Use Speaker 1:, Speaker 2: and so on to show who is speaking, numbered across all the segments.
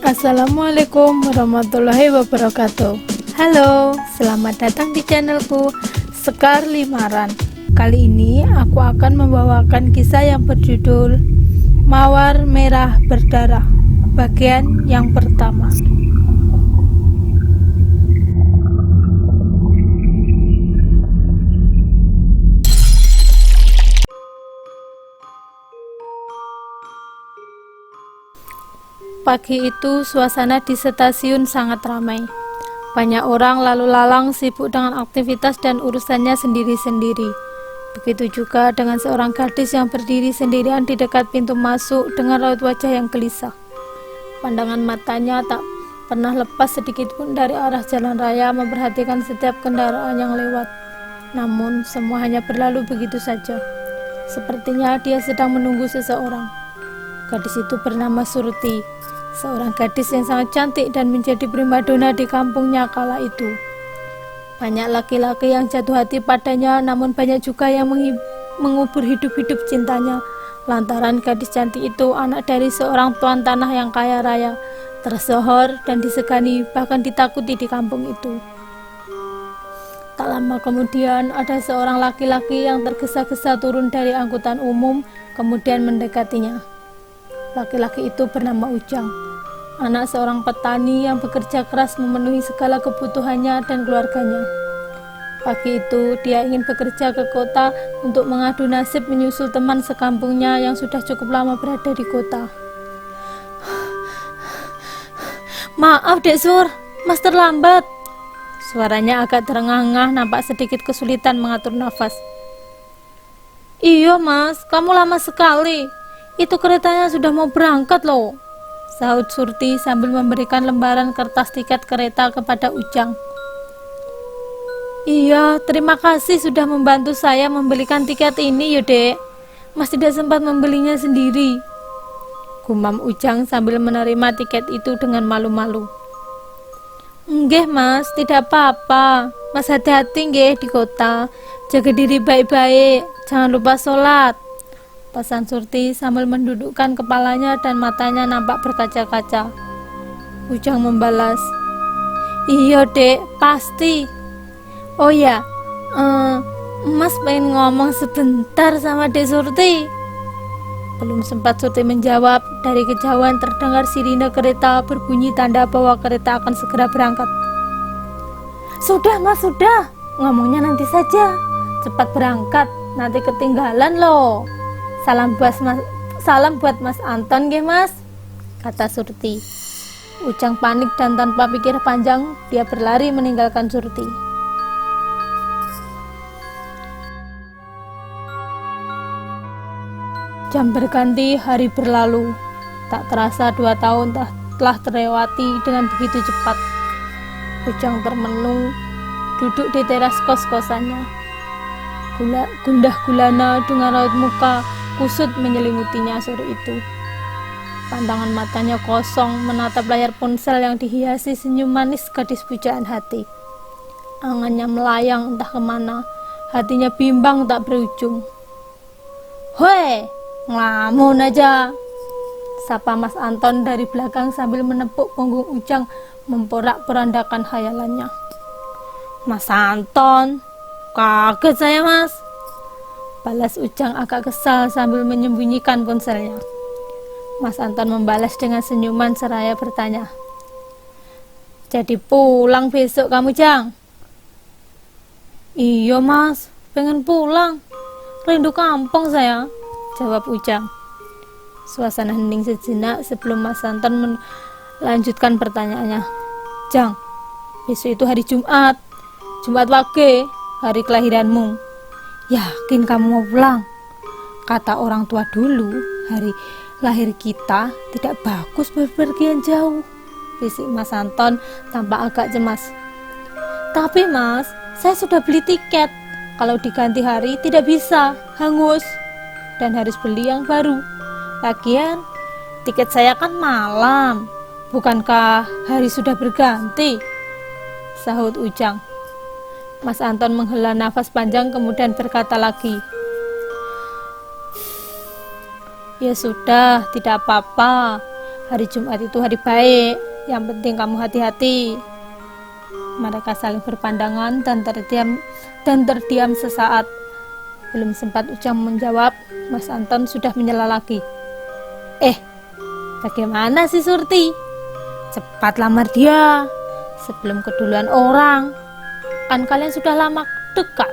Speaker 1: Assalamualaikum warahmatullahi wabarakatuh. Halo, selamat datang di channelku Sekar Limaran. Kali ini aku akan membawakan kisah yang berjudul Mawar Merah Berdarah, bagian yang pertama. Pagi itu suasana di stasiun sangat ramai. Banyak orang lalu lalang sibuk dengan aktivitas dan urusannya sendiri-sendiri. Begitu juga dengan seorang gadis yang berdiri sendirian di dekat pintu masuk dengan raut wajah yang gelisah. Pandangan matanya tak pernah lepas sedikit pun dari arah jalan raya, memperhatikan setiap kendaraan yang lewat. Namun semua hanya berlalu begitu saja. Sepertinya dia sedang menunggu seseorang. Gadis itu bernama Surti, seorang gadis yang sangat cantik dan menjadi primadona di kampungnya kala itu. Banyak laki-laki yang jatuh hati padanya, namun banyak juga yang mengubur hidup-hidup cintanya. Lantaran gadis cantik itu anak dari seorang tuan tanah yang kaya raya, tersohor dan disegani, bahkan ditakuti di kampung itu. Tak lama kemudian ada seorang laki-laki yang tergesa-gesa turun dari angkutan umum, kemudian mendekatinya. Laki-laki itu bernama Ujang, anak seorang petani yang bekerja keras memenuhi segala kebutuhannya dan keluarganya. Pagi itu dia ingin bekerja ke kota untuk mengadu nasib menyusul teman sekampungnya yang sudah cukup lama berada di kota. "Maaf Dek Sur, Mas terlambat." Suaranya agak terengah-engah, nampak sedikit kesulitan mengatur nafas. "Iya Mas, kamu lama sekali. Itu keretanya sudah mau berangkat loh," sahut Surti sambil memberikan lembaran kertas tiket kereta kepada Ujang. "Iya, terima kasih sudah membantu saya membelikan tiket ini ya Dek. Mas tidak sempat membelinya sendiri," gumam Ujang sambil menerima tiket itu dengan malu-malu. "Nggih Mas, tidak apa-apa. Mas hati-hati nggih di kota. Jaga diri baik-baik, jangan lupa sholat," pesan Surti sambil mendudukkan kepalanya dan matanya nampak berkaca-kaca. Ujang membalas, "Iya Dek, pasti. Oh ya, Mas pengen ngomong sebentar sama Dek Surti." Belum sempat Surti menjawab, dari kejauhan terdengar sirine kereta berbunyi tanda bahwa kereta akan segera berangkat. "Sudah Mas, sudah. Ngomongnya nanti saja. Cepat berangkat, nanti ketinggalan loh. Salam buat Mas Anton nggih Mas," kata Surti. Ujang panik dan tanpa pikir panjang dia berlari meninggalkan Surti. Jam berganti, hari berlalu. Tak terasa 2 tahun telah terlewati dengan begitu cepat. Ujang termenung duduk di teras kos-kosannya. Gundah gulana dengan raut muka kusut menyelimutinya sore itu. Pandangan matanya kosong menatap layar ponsel yang dihiasi senyum manis gadis pujaan hati. Angannya melayang entah kemana, hatinya bimbang tak berujung. "Hoi, ngelamun aja," sapa Mas Anton dari belakang sambil menepuk punggung Ujang memporak-porandakan khayalannya. "Mas Anton, kaget saya Mas," balas Ujang agak kesal sambil menyembunyikan ponselnya. Mas Anton membalas dengan senyuman seraya bertanya, "Jadi pulang besok kamu Jang?" "Iya Mas, pengen pulang. Rindu kampung saya," jawab Ujang. Suasana hening sejenak sebelum Mas Anton melanjutkan pertanyaannya. "Jang, besok itu hari Jumat Wage, hari kelahiranmu. Yakin kamu mau pulang? Kata orang tua dulu, hari lahir kita tidak bagus berpergian jauh," bisik Mas Anton tampak agak cemas. "Tapi Mas, saya sudah beli tiket. Kalau diganti hari tidak bisa, hangus. Dan harus beli yang baru. Lagian, tiket saya kan malam. Bukankah hari sudah berganti?" sahut Ujang. Mas Anton menghela nafas panjang kemudian berkata lagi, "Ya sudah, tidak apa-apa. Hari Jumat itu hari baik, yang penting kamu hati-hati. Mereka saling berpandangan dan terdiam sesaat. Belum sempat Ujang menjawab, Mas Anton sudah menyela lagi. Bagaimana si Surti? Cepat lamar dia sebelum keduluan orang. Kan kalian sudah lama dekat.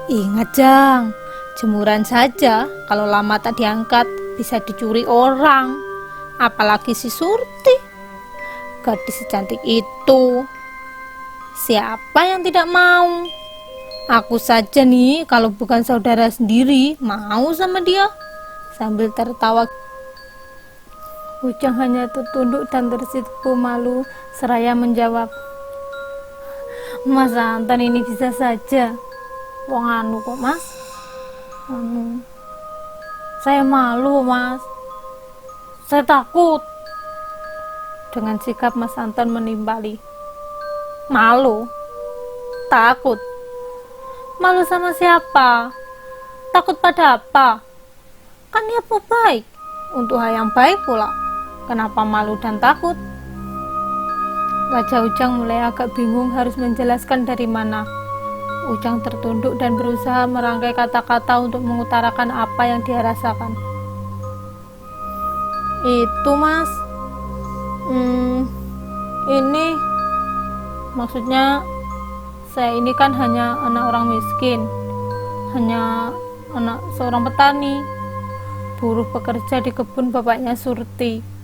Speaker 1: Ingat Jang, jemuran saja kalau lama tak diangkat bisa dicuri orang. Apalagi si Surti, gadis secantik itu. Siapa yang tidak mau? Aku saja nih, kalau bukan saudara sendiri, mau sama dia. Sambil tertawa, Ujang hanya tertunduk dan tersipu malu seraya menjawab, Mas Anton ini bisa saja. Wong anu kok Mas. Saya malu Mas. Saya takut. Dengan sikap Mas Anton menimpali. Malu? Takut? Malu sama siapa? Takut pada apa? Kan niatmu baik. Untuk hal yang baik pula. Kenapa malu dan takut? Wajah Ujang mulai agak bingung harus menjelaskan dari mana. Ujang tertunduk dan berusaha merangkai kata-kata untuk mengutarakan apa yang dia rasakan. Itu Mas, ini maksudnya saya ini kan hanya anak orang miskin, hanya anak seorang petani, buruh pekerja di kebun bapaknya Surti.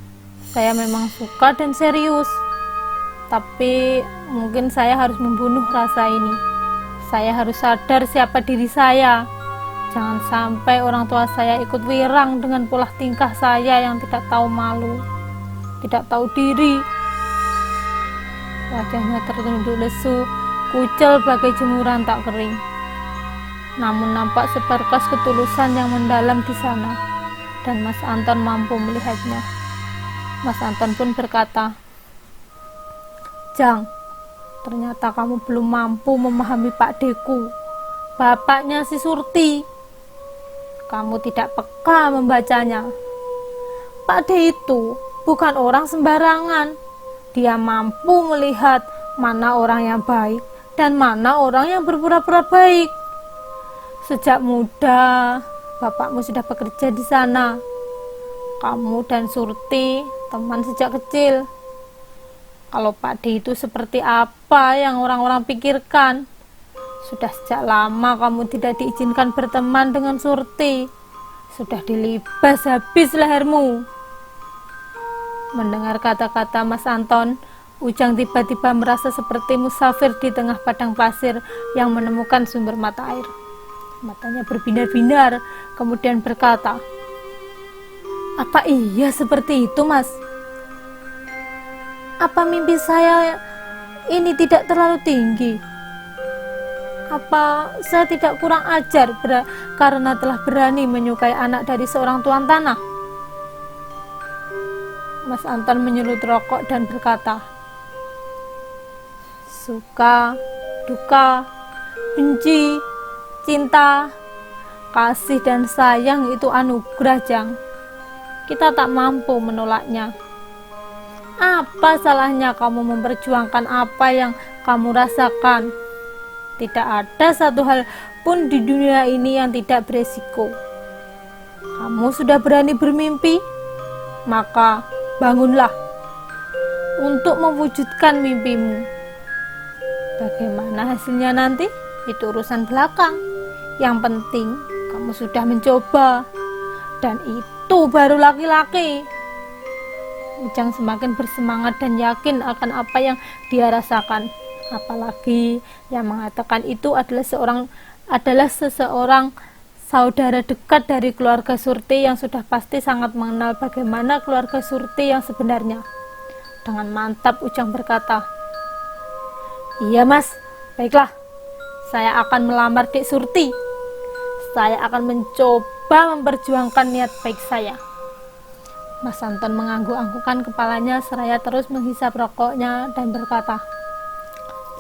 Speaker 1: Saya memang suka dan serius, tapi mungkin saya harus membunuh rasa ini. Saya harus sadar siapa diri saya. Jangan sampai orang tua saya ikut wirang dengan pola tingkah saya yang tidak tahu malu, tidak tahu diri. Wajahnya tertunduk lesu, kucel bagai jemuran tak kering. Namun nampak seberkas ketulusan yang mendalam di sana, dan Mas Anton mampu melihatnya. Mas Anton pun berkata, Jang, ternyata kamu belum mampu memahami Pak Deku, bapaknya si Surti. Kamu tidak peka membacanya. Pak De itu bukan orang sembarangan. Dia mampu melihat mana orang yang baik dan mana orang yang berpura-pura baik. Sejak muda, bapakmu sudah bekerja di sana. Kamu dan Surti teman sejak kecil. Kalau Pak De itu seperti apa yang orang-orang pikirkan? Sudah sejak lama kamu tidak diizinkan berteman dengan Surti. Sudah dilibas habis lehermu. Mendengar kata-kata Mas Anton, Ujang tiba-tiba merasa seperti musafir di tengah padang pasir yang menemukan sumber mata air. Matanya berbinar-binar, kemudian berkata, Apa iya seperti itu, Mas? Apa mimpi saya ini tidak terlalu tinggi? Apa saya tidak kurang ajar karena telah berani menyukai anak dari seorang tuan tanah? Mas Anton menyulut rokok dan berkata, suka, duka, benci, cinta, kasih dan sayang itu anugerah, Jang. Kita tak mampu menolaknya. Apa salahnya kamu memperjuangkan apa yang kamu rasakan? Tidak ada satu hal pun di dunia ini yang tidak beresiko. Kamu sudah berani bermimpi, maka bangunlah untuk mewujudkan mimpimu. Bagaimana hasilnya nanti? Itu urusan belakang. Yang penting kamu sudah mencoba, dan itu baru laki-laki. Ujang semakin bersemangat dan yakin akan apa yang dia rasakan. Apalagi yang mengatakan itu adalah seseorang saudara dekat dari keluarga Surti yang sudah pasti sangat mengenal bagaimana keluarga Surti yang sebenarnya. Dengan mantap Ujang berkata, iya Mas, baiklah, saya akan melamar Dek Surti. Saya akan mencoba memperjuangkan niat baik saya. Mas Anton mengangguk-anggukkan kepalanya seraya terus menghisap rokoknya dan berkata,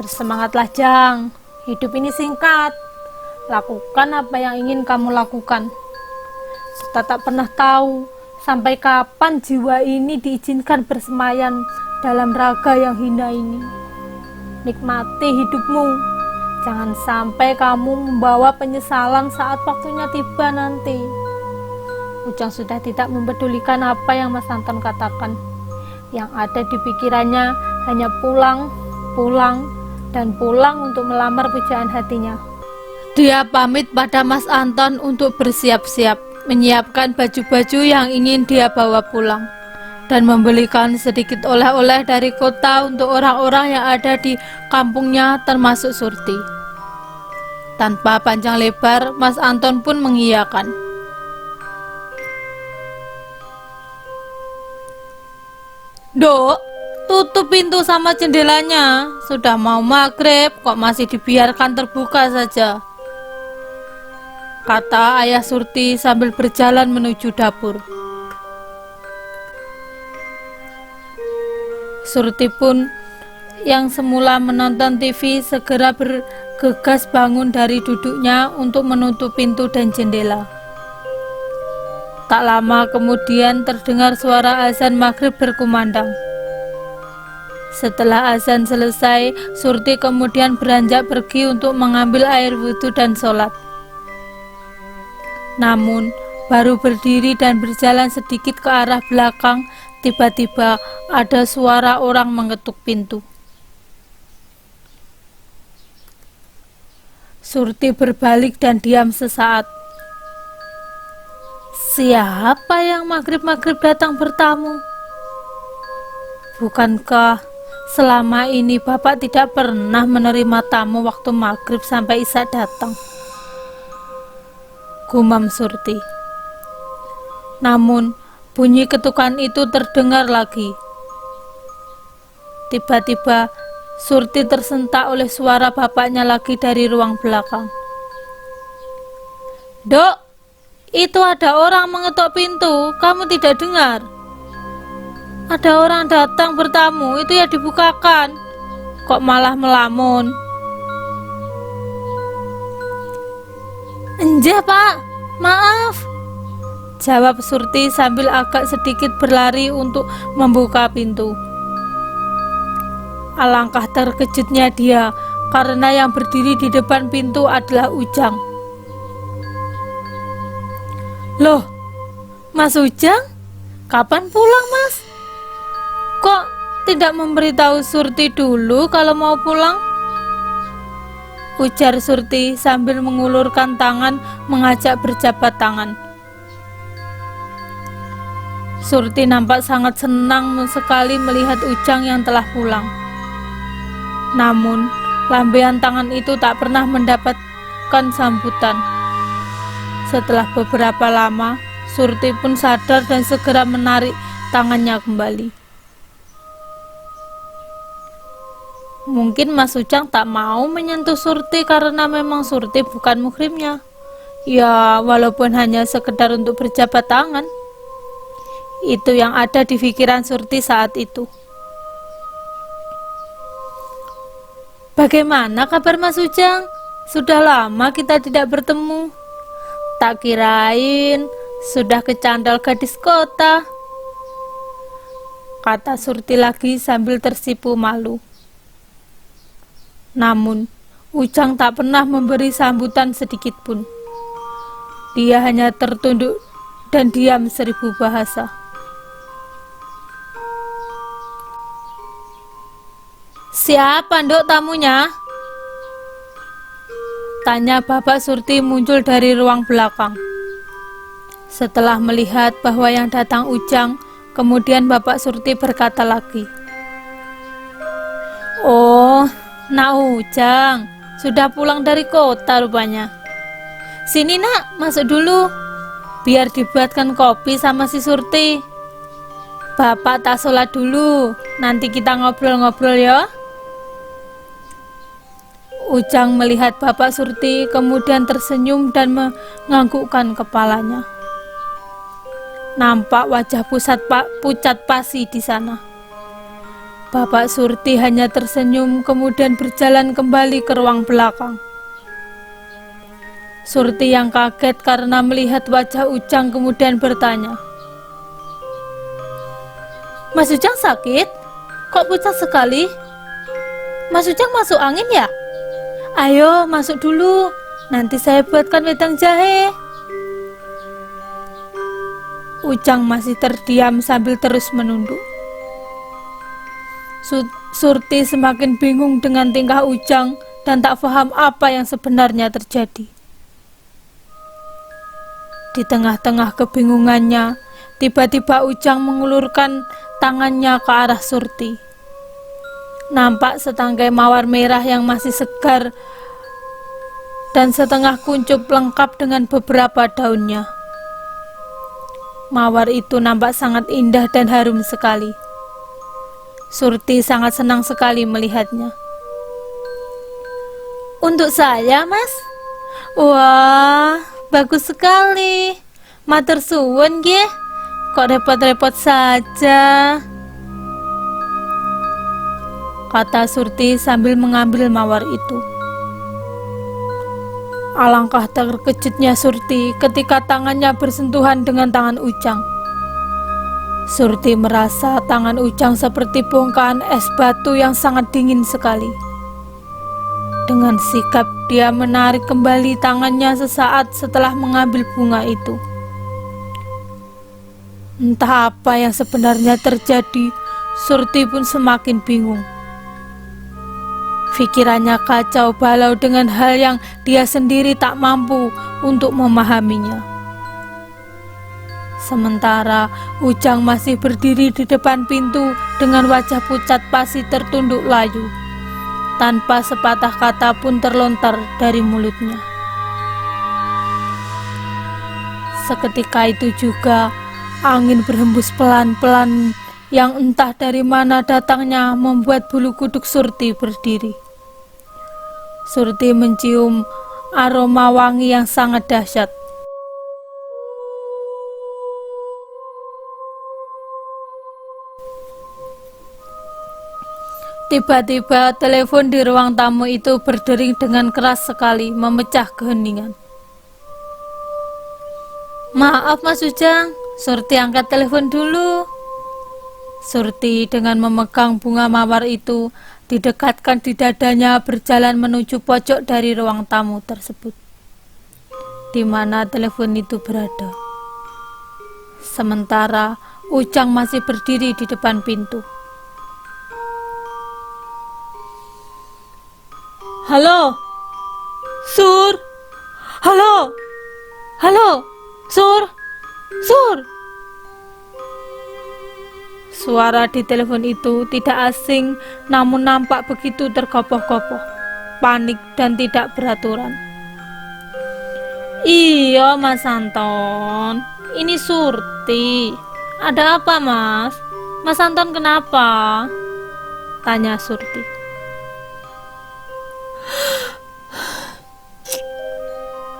Speaker 1: bersemangatlah Jang, hidup ini singkat. Lakukan apa yang ingin kamu lakukan. Kita tak pernah tahu Sampai kapan jiwa ini diizinkan bersemayam dalam raga yang hina ini? Nikmati hidupmu. Jangan sampai kamu membawa penyesalan saat waktunya tiba nanti. Ujang sudah tidak mempedulikan apa yang Mas Anton katakan. Yang ada di pikirannya hanya pulang, dan pulang untuk melamar pujaan hatinya. Dia pamit pada Mas Anton untuk bersiap-siap, menyiapkan baju-baju yang ingin dia bawa pulang, dan membelikan sedikit oleh-oleh dari kota untuk orang-orang yang ada di kampungnya termasuk Surti. Tanpa panjang lebar, Mas Anton pun mengiyakan. Dok, tutup pintu sama jendelanya. Sudah mau maghrib, kok masih dibiarkan terbuka saja, kata ayah Surti sambil berjalan menuju dapur. Surti pun yang semula menonton TV segera bergegas bangun dari duduknya untuk menutup pintu dan jendela. Tak lama kemudian terdengar suara azan maghrib berkumandang. Setelah azan selesai, Surti kemudian beranjak pergi untuk mengambil air wudhu dan sholat. Namun, baru berdiri dan berjalan sedikit ke arah belakang, tiba-tiba ada suara orang mengetuk pintu. Surti berbalik dan diam sesaat. Siapa yang maghrib-maghrib datang bertamu? Bukankah selama ini Bapak tidak pernah menerima tamu waktu maghrib sampai isya datang? Gumam Surti. Namun bunyi ketukan itu terdengar lagi. Tiba-tiba Surti tersentak oleh suara bapaknya lagi dari ruang belakang. Dok, itu ada orang mengetuk pintu, kamu tidak dengar? Ada orang datang bertamu, itu ya dibukakan. Kok malah melamun? Enjah Pak, maaf, jawab Surti sambil agak sedikit berlari untuk membuka pintu. Alangkah terkejutnya dia karena yang berdiri di depan pintu adalah Ujang. Loh, Mas Ujang, kapan pulang Mas? Kok tidak memberitahu Surti dulu kalau mau pulang? Ujar Surti sambil mengulurkan tangan mengajak berjabat tangan. Surti nampak sangat senang sekali melihat Ujang yang telah pulang. Namun, lambaian tangan itu tak pernah mendapatkan sambutan. Setelah beberapa lama, Surti pun sadar dan segera menarik tangannya kembali. Mungkin Mas Ujang tak mau menyentuh Surti karena memang Surti bukan muhrimnya. Ya, walaupun hanya sekedar untuk berjabat tangan. Itu yang ada di pikiran Surti saat itu. Bagaimana kabar Mas Ujang? Sudah lama kita tidak bertemu. Tak kirain sudah kecandal gadis kota, kata Surti lagi sambil tersipu malu. Namun, Ujang tak pernah memberi sambutan sedikit pun. Dia hanya tertunduk dan diam 1000 bahasa. Siapa nduk tamunya? Tanya Bapak Surti muncul dari ruang belakang. Setelah melihat bahwa yang datang Ujang, kemudian Bapak Surti berkata lagi. Oh, Nak Ujang, sudah pulang dari kota rupanya. Sini nak, masuk dulu, biar dibuatkan kopi sama si Surti. Bapak tak sholat dulu, nanti kita ngobrol-ngobrol ya. Ujang melihat Bapak Surti, kemudian tersenyum dan menganggukkan kepalanya. Nampak wajah pucat pasi di sana. Bapak Surti hanya tersenyum kemudian berjalan kembali ke ruang belakang. Surti yang kaget karena melihat wajah Ujang kemudian bertanya, Mas Ujang sakit? Kok pucat sekali? Mas Ujang masuk angin ya? Ayo masuk dulu, nanti saya buatkan wedang jahe. Ujang masih terdiam sambil terus menunduk. Surti semakin bingung dengan tingkah Ujang dan tak paham apa yang sebenarnya terjadi. Di tengah-tengah kebingungannya, tiba-tiba Ujang mengulurkan tangannya ke arah Surti. Nampak setangkai mawar merah yang masih segar dan setengah kuncup lengkap dengan beberapa daunnya. Mawar itu nampak sangat indah dan harum sekali. Surti sangat senang sekali melihatnya. Untuk saya, Mas? Wah, bagus sekali. Matur suwun nggih. Kok repot-repot saja, kata Surti sambil mengambil mawar itu. Alangkah terkejutnya Surti ketika tangannya bersentuhan dengan tangan Ujang. Surti merasa tangan Ujang seperti bongkahan es batu yang sangat dingin sekali. Dengan sikap dia menarik kembali tangannya sesaat setelah mengambil bunga itu. Entah apa yang sebenarnya terjadi, Surti pun semakin bingung. Pikirannya kacau balau dengan hal yang dia sendiri tak mampu untuk memahaminya. Sementara Ujang masih berdiri di depan pintu dengan wajah pucat pasi tertunduk layu, tanpa sepatah kata pun terlontar dari mulutnya. Seketika itu juga angin berhembus pelan-pelan yang entah dari mana datangnya membuat bulu kuduk Surti berdiri. Surti mencium aroma wangi yang sangat dahsyat. Tiba-tiba telepon di ruang tamu itu berdering dengan keras sekali, memecah keheningan. Maaf Mas Ujang, Surti angkat telepon dulu. Surti dengan memegang bunga mawar itu didekatkan di dadanya berjalan menuju pojok dari ruang tamu tersebut, di mana telepon itu berada. Sementara Ujang masih berdiri di depan pintu. Halo, Sur. Halo, halo, Sur, Sur. Suara di telepon itu tidak asing, namun nampak begitu tergopoh-gopoh, panik dan tidak beraturan. Iya Mas Anton, ini Surti. Ada apa Mas? Mas Anton kenapa? Tanya Surti.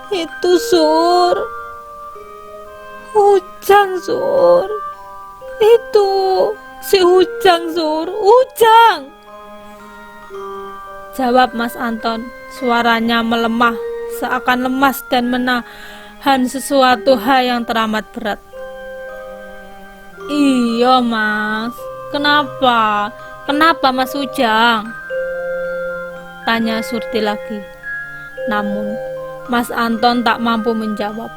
Speaker 1: Itu Sur, Ujang Sur. Itu si Ujang Sur, Ujang. Jawab Mas Anton, suaranya melemah, seakan lemas dan menahan sesuatu hal yang teramat berat. Iya Mas, kenapa? Kenapa Mas Ujang? Tanya Surti lagi. Namun Mas Anton tak mampu menjawab.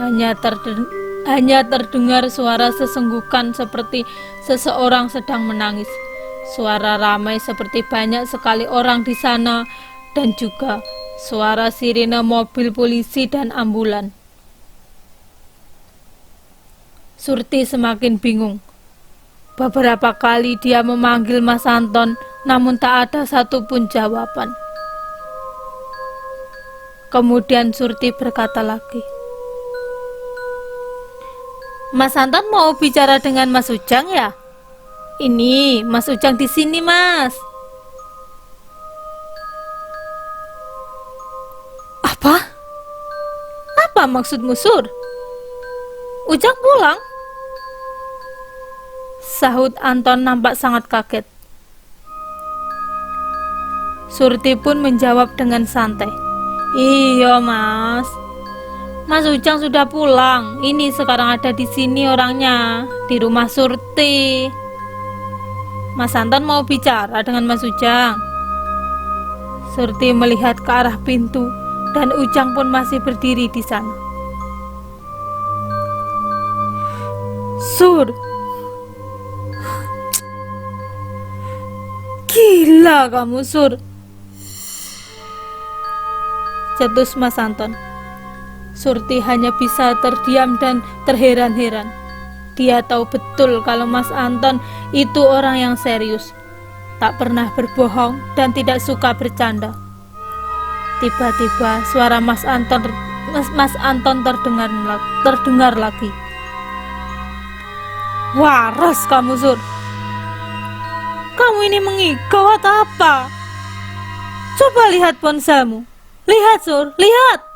Speaker 1: Hanya terdengar suara sesenggukan seperti seseorang sedang menangis. Suara ramai seperti banyak sekali orang di sana, dan juga suara sirine mobil polisi dan ambulan. Surti semakin bingung. Beberapa kali dia memanggil Mas Anton, namun tak ada satupun jawaban. Kemudian Surti berkata lagi, Mas Anton mau bicara dengan Mas Ujang ya? Ini Mas Ujang di sini Mas. Apa? Apa maksudmu Sur? Ujang pulang? Sahut Anton nampak sangat kaget. Surti pun menjawab dengan santai. Iya Mas, Mas Ujang sudah pulang. Ini sekarang ada di sini orangnya, di rumah Surti. Mas Anton mau bicara dengan Mas Ujang. Surti melihat ke arah pintu dan Ujang pun masih berdiri di sana. Sur, gila kamu Sur, cetus Mas Anton. Surti hanya bisa terdiam dan terheran-heran. Dia tahu betul kalau Mas Anton itu orang yang serius, tak pernah berbohong dan tidak suka bercanda. Tiba-tiba suara Mas Anton terdengar lagi. Waras kamu Sur, kamu ini mengigau atau apa? Coba lihat ponselmu. Lihat Sur, lihat.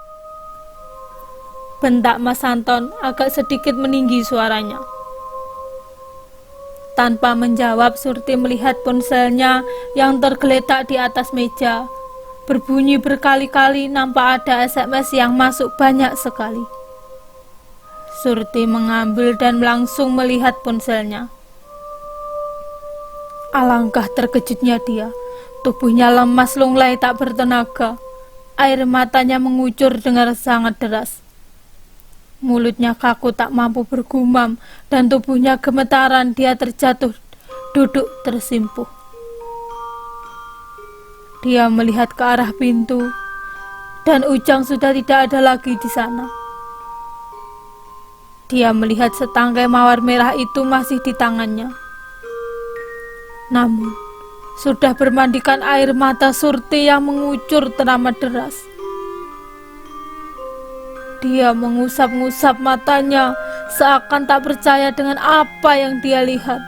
Speaker 1: Bentak Mas Anton agak sedikit meninggi suaranya. Tanpa menjawab, Surti melihat ponselnya yang tergeletak di atas meja. Berbunyi berkali-kali, nampak ada SMS yang masuk banyak sekali. Surti mengambil dan langsung melihat ponselnya. Alangkah terkejutnya dia. Tubuhnya lemas lunglai tak bertenaga. Air matanya mengucur dengan sangat deras. Mulutnya kaku tak mampu bergumam dan tubuhnya gemetaran. Dia terjatuh duduk tersimpuh. Dia melihat ke arah pintu dan Ujang sudah tidak ada lagi di sana. Dia melihat setangkai mawar merah itu masih di tangannya. Namun sudah bermandikan air mata Surti yang mengucur teramat deras. Dia mengusap-ngusap matanya seakan tak percaya dengan apa yang dia lihat.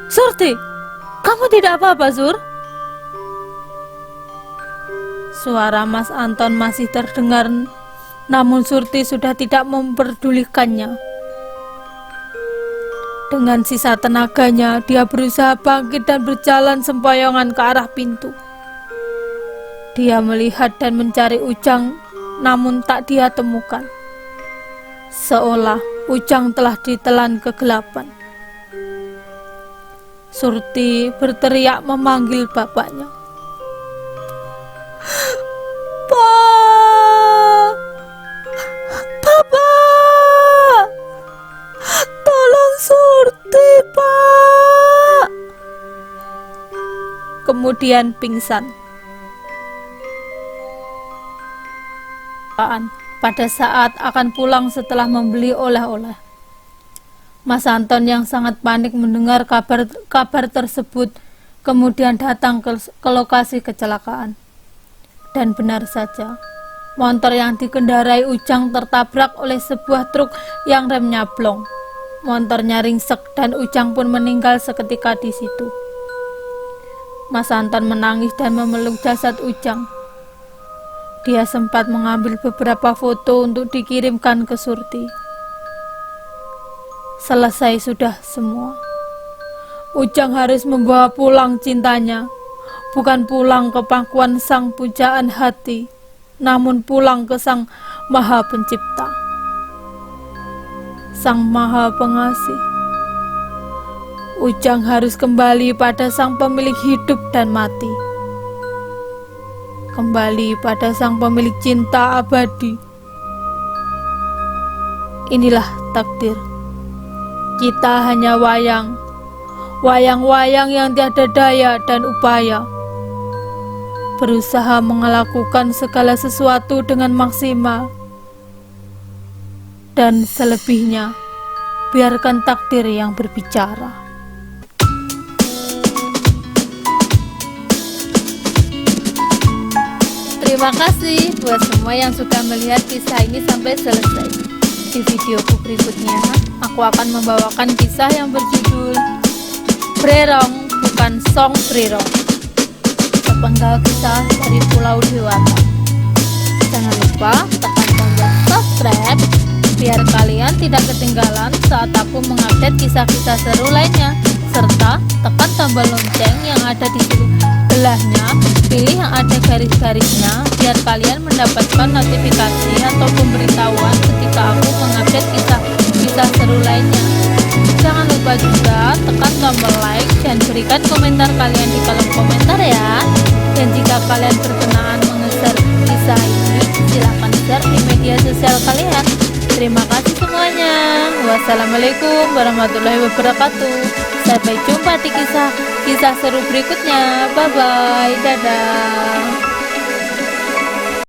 Speaker 1: Surti, kamu tidak apa-apa Sur? Suara Mas Anton masih terdengar, namun Surti sudah tidak memperdulikannya. Dengan sisa tenaganya, dia berusaha bangkit dan berjalan sempoyongan ke arah pintu. Dia melihat dan mencari Ujang, namun tak dia temukan. Seolah Ujang telah ditelan kegelapan. Surti berteriak memanggil bapaknya. Pak! Bapak! Tolong Surti, Pak! Kemudian pingsan. Pada saat akan pulang setelah membeli oleh-oleh. Mas Anton yang sangat panik mendengar kabar tersebut kemudian datang ke lokasi kecelakaan. Dan benar saja, motor yang dikendarai Ujang tertabrak oleh sebuah truk yang remnya blong. Motornya ringsek dan Ujang pun meninggal seketika di situ. Mas Anton menangis dan memeluk jasad Ujang. Dia sempat mengambil beberapa foto untuk dikirimkan ke Surti. Selesai sudah semua. Ujang harus membawa pulang cintanya, bukan pulang ke pangkuan sang pujaan hati, namun pulang ke Sang Maha Pencipta, Sang Maha Pengasih. Ujang harus kembali pada Sang Pemilik hidup dan mati, kembali pada Sang Pemilik cinta abadi. Inilah takdir. Kita hanya wayang-wayang yang tiada daya dan upaya, berusaha melakukan segala sesuatu dengan maksimal, dan selebihnya biarkan takdir yang berbicara. Terima kasih buat semua yang sudah melihat kisah ini sampai selesai. Di videoku berikutnya, aku akan membawakan kisah yang berjudul Brerong Bukan Song Brerong, sepenggal kisah dari Pulau Dewata. Jangan lupa tekan tombol subscribe biar kalian tidak ketinggalan saat aku mengupdate kisah-kisah seru lainnya, serta tekan tombol lonceng yang ada di Sebelahnya, pilih yang ada garis-garisnya biar kalian mendapatkan notifikasi atau pemberitahuan ketika aku mengupdate kisah-kisah seru lainnya. Jangan lupa juga tekan tombol like dan berikan komentar kalian di kolom komentar ya. Dan jika kalian berkenan menge-share kisah ini, silahkan share di media sosial kalian. Terima kasih semuanya. Wassalamualaikum warahmatullahi wabarakatuh. Sampai jumpa di kisah seru berikutnya. Bye bye. Dadah.